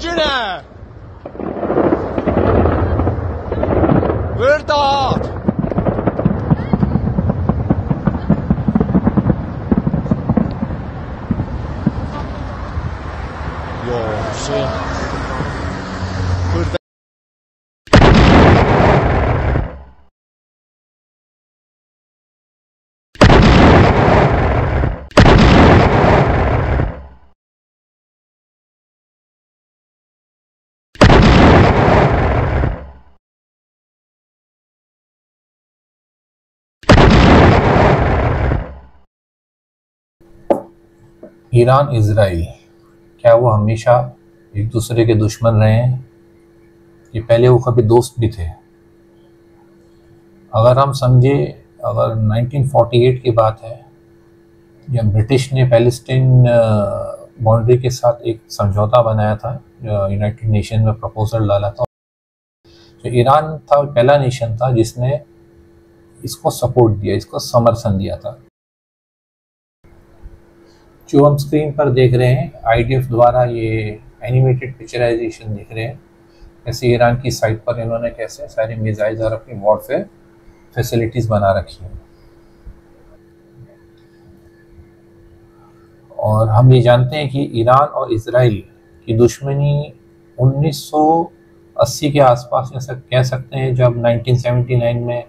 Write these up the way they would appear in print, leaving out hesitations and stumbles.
Üstüne! Verdad! Yo, Burada. Iran Israel, क्या वो हमेशा एक दूसरे के दुश्मन रहे हैं कि पहले वो कभी दोस्त भी थे? अगर हम समझे, अगर 1948 की बात है जब ब्रिटिश ने पैलेस्टीन बाउंड्री के साथ एक समझौता बनाया था, यूनाइटेड नेशन में प्रपोजल डाला था, तो ईरान था पहला नेशन था जिसने इसको सपोर्ट दिया, इसको समर्थन दिया था। जो हम स्क्रीन पर देख रहे हैं IDF द्वारा ये एनिमेटेड पिक्चराइजेशन देख रहे हैं, ऐसे ईरान की साइट पर इन्होंने कैसे सारे मिसाइल्स और अपनी वॉरफेयर फैसिलिटीज़ बना रखी हैं। और हम ये जानते हैं कि ईरान और इजराइल की दुश्मनी 1980 के आसपास ऐसा कह सकते हैं, जब 1979 में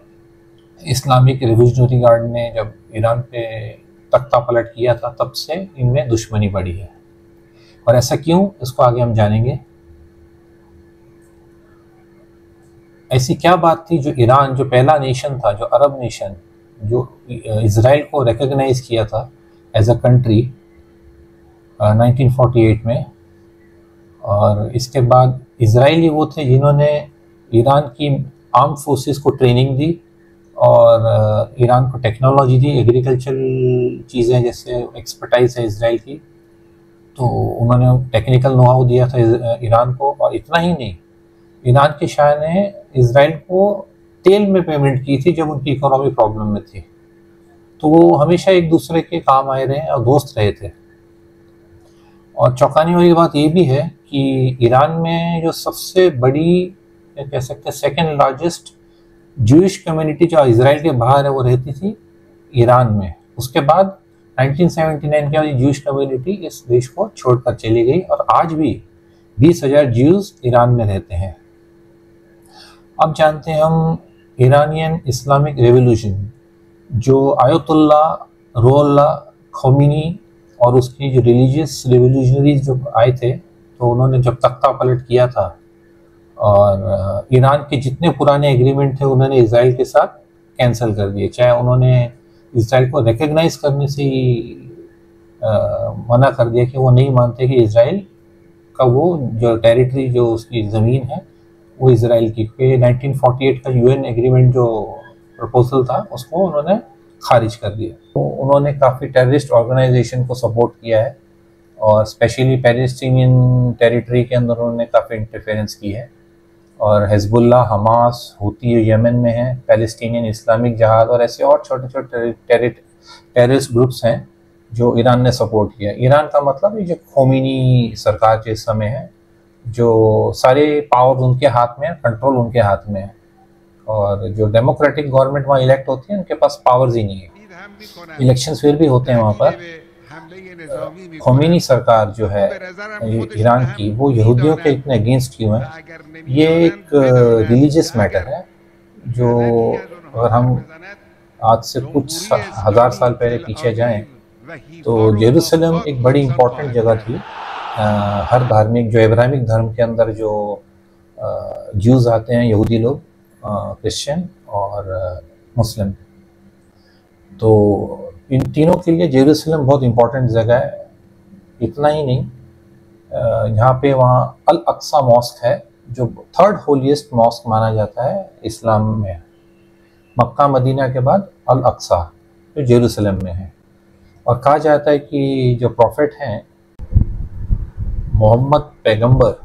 इस्लामिक रिवोल्यूशनरी गार्ड ने जब ईरान पे तख्ता पलट किया था, तब से इनमें दुश्मनी बढ़ी है। और ऐसा क्यों, इसको आगे हम जानेंगे। ऐसी क्या बात थी जो ईरान, जो पहला नेशन था, जो अरब नेशन, जो इजराइल को रिकॉग्नाइज किया था एज अ कंट्री 1948 में, और इसके बाद इजराइल ही वो थे जिन्होंने ईरान की आर्म फोर्सेस को ट्रेनिंग दी और ईरान को टेक्नोलॉजी दी, एग्रीकल्चरल चीज़ें जैसे एक्सपर्टाइज है इजराइल की, तो उन्होंने टेक्निकल नो हाउ दिया था ईरान को। और इतना ही नहीं, ईरान के शाह ने इजराइल को तेल में पेमेंट की थी जब उनकी इकोनॉमी प्रॉब्लम में थी। तो वो हमेशा एक दूसरे के काम आए रहे और दोस्त रहे थे। और चौंकाने वाली बात ये भी है कि ईरान में जो सबसे बड़ी, कह सकते हैं सेकेंड लार्जेस्ट जूइश कम्युनिटी जो इजराइल के बाहर है, वो रहती थी ईरान में। उसके बाद 1979 के बाद जूइश कम्युनिटी इस देश को छोड़कर चली गई और आज भी 20,000 ज्यूज ईरान में रहते हैं। अब जानते हैं हम ईरानियन इस्लामिक रेवोल्यूशन, जो आयतुल्ला रुहुल्लाह खोमेनी और उसकी जो रिलीजियस रिवोल्यूशनरीज जो आए थे, तो उन्होंने जब तख्ता पलट किया था और ईरान के जितने पुराने एग्रीमेंट थे उन्होंने इजराइल के साथ कैंसिल कर दिए। चाहे उन्होंने इजराइल को रिकग्नाइज करने से ही मना कर दिया कि वो नहीं मानते कि इजराइल का वो जो टेरिटरी, जो उसकी ज़मीन है, वो इजराइल की। 1948 का UN एग्रीमेंट जो प्रपोजल था उसको उन्होंने खारिज कर दिया। तो उन्होंने काफ़ी टेररिस्ट ऑर्गेनाइजेशन को सपोर्ट किया है और स्पेशली पैलेस्टीनियन टेरिटरी के अंदर उन्होंने काफ़ी इंटरफेरेंस की है। और हिजबुल्लाह, हमास, हूती यमन में है, पैलेस्टीनियन इस्लामिक जहाद और ऐसे और छोटे छोटे टेररिस्ट ग्रुप्स हैं जो ईरान ने सपोर्ट किया। ईरान का मतलब ये जो खोमेनी सरकार जिस समय है, जो सारे पावर उनके हाथ में है, कंट्रोल उनके हाथ में है, और जो डेमोक्रेटिक गवर्नमेंट वहाँ इलेक्ट होती है उनके पास पावर्स ही नहीं है। इलेक्शंस फिर भी होते हैं वहाँ पर। खोमेनी सरकार जो है ईरान की, वो यहूदियों के इतने अगेंस्ट क्यों है? ये एक रिलीजियस मैटर है, जो अगर हम आज से कुछ हज़ार साल पहले पीछे जाएं तो जेरूसलम एक बड़ी इम्पोर्टेंट जगह थी। हर धार्मिक, जो इब्राहिमिक धर्म के अंदर जो ज्यूज़ आते हैं, यहूदी लोग, क्रिश्चियन और मुस्लिम, तो इन तीनों के लिए जेरूसलम बहुत इम्पोर्टेंट जगह है। इतना ही नहीं, यहाँ पे वहाँ अल अक्सा मॉस्क है जो थर्ड होलीस्ट मॉस्क माना जाता है इस्लाम में। मक्का मदीना के बाद अल अक्सा जो जेरूसलम में है। और कहा जाता है कि जो प्रॉफिट हैं मोहम्मद पैगंबर,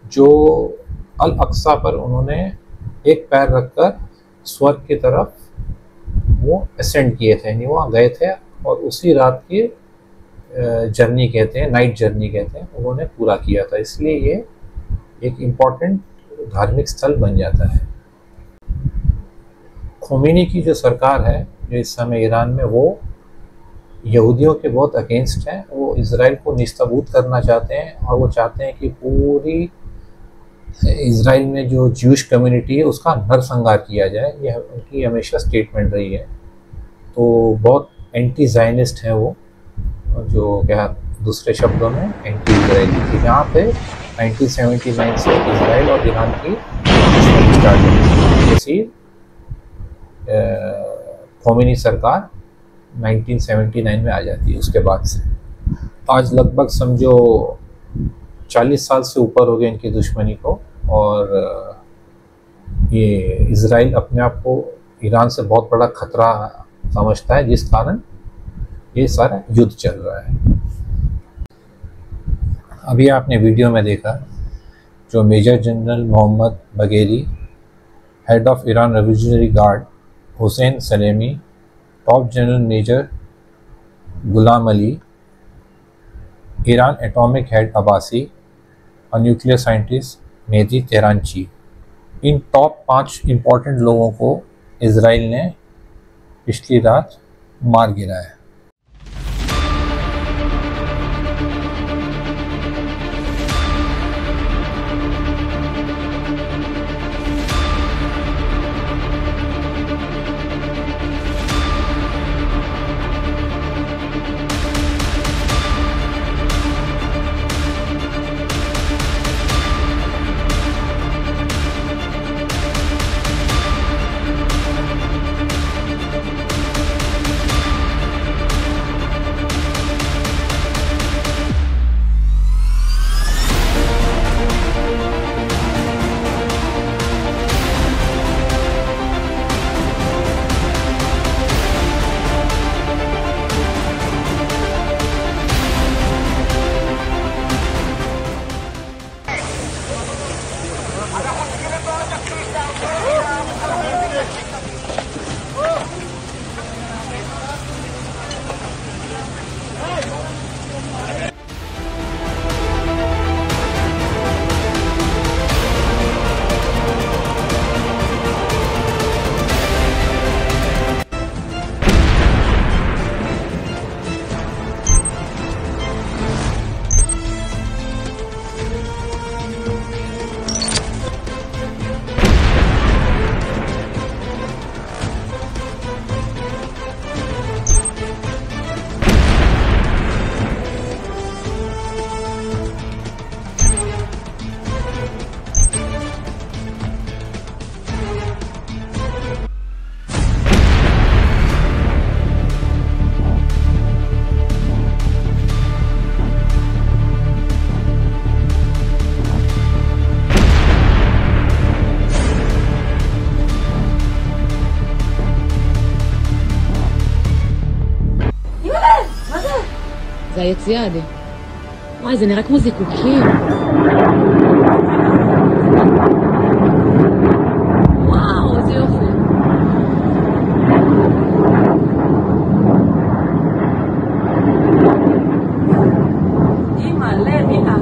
जो अल अक्सा पर उन्होंने एक पैर रखकर स्वर्ग की तरफ वो असेंड किए थे, यानी वहाँ गए थे और उसी रात की जर्नी कहते हैं, नाइट जर्नी कहते हैं, उन्होंने पूरा किया था। इसलिए ये एक इम्पॉर्टेंट धार्मिक स्थल बन जाता है। खोमेनी की जो सरकार है जो इस समय ईरान में, वो यहूदियों के बहुत अगेंस्ट है। वो इज़राइल को निस्तबूत करना चाहते हैं और वो चाहते हैं कि पूरी इज़राइल में जो ज्यूश कम्युनिटी है उसका नरसंहार किया जाए। यह उनकी हमेशा स्टेटमेंट रही है। तो बहुत एंटी ज़ायनिस्ट है वो, जो क्या दूसरे शब्दों में एंटी इजरायली थी। यहाँ पे 1979 से इज़राइल और ईरान की दुश्मनी स्टार्ट हुई। जैसी खोमेनी सरकार 1979 में आ जाती है, उसके बाद से आज लगभग समझो 40 साल से ऊपर हो गए इनकी दुश्मनी को। और ये इज़राइल अपने आप को ईरान से बहुत बड़ा खतरा समझता है, जिस कारण ये सारा युद्ध चल रहा है। अभी आपने वीडियो में देखा जो major general Mohammad Bagheri, head of Iran Revolutionary Guard Hossein Salami, top general major Gholam Ali, Iran atomic head Abbasi और न्यूक्लियर साइंटिस्ट मेहदी तेहरानची, इन टॉप 5 इम्पॉर्टेंट लोगों को इज़राइल ने पिछली रात मार गिराया। זה היציאה די. וואי, זה נראה כמו זיקוקים. וואו, איזה יופי. אמא, לב, אמא.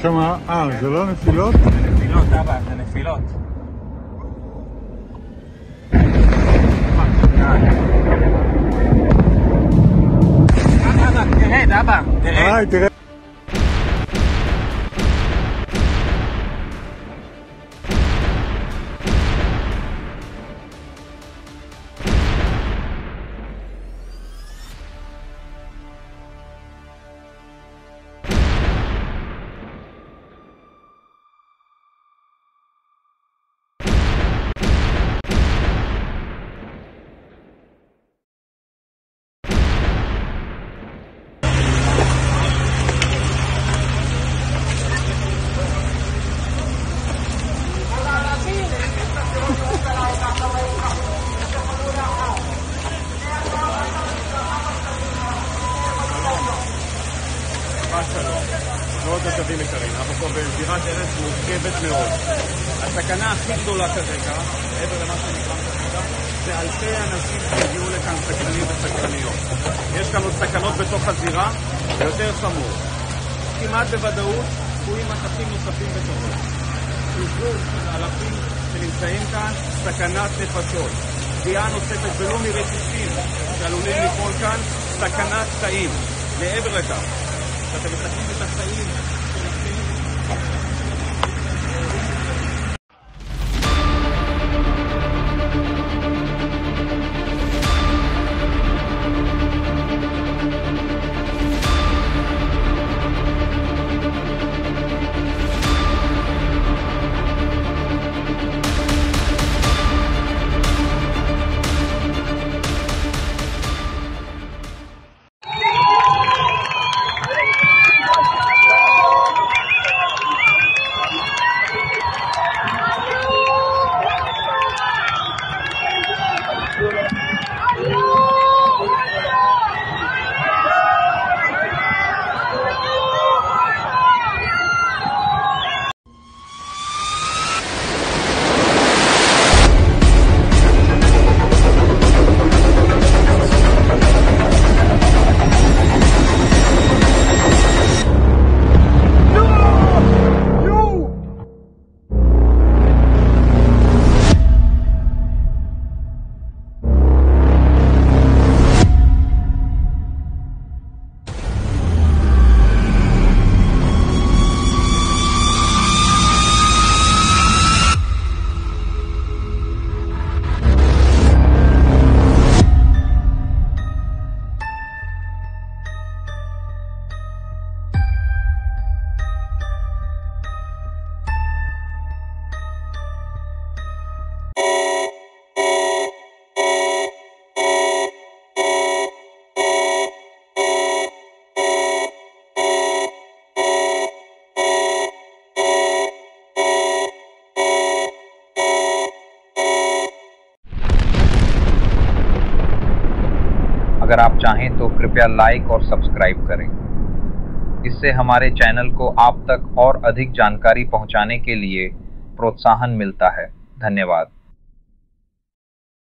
שם, זה לא נפילות? זה נפילות, אבא, זה נפילות. אבא, תרד, אבא, תרד. תרד. מאוד תושבים יקרים, אנחנו פה בזירת ארץ מורכבת מאוד. הסכנה הכי גדולה כרגע, מעבר למה שנקרא כרגע, זה אלפי אנשים שהגיעו לכאן סקרנים וסקרניות. יש כאן עוד סכנות בתוך הזירה, ויותר חמור. כמעט בוודאות צפויים מטחים נוספים בתוכו. חיזוק של אלפים שנמצאים כאן, סכנת נפשות. פגיעה נוספת ולא מרסיסים שעלולים ליפול כאן, סכנת חיים. מעבר לכך, שאתם מסכנים את החיים שלכם. अगर आप चाहें तो कृपया लाइक और सब्सक्राइब करें। इससे हमारे चैनल को आप तक और अधिक जानकारी पहुंचाने के लिए प्रोत्साहन मिलता है। धन्यवाद।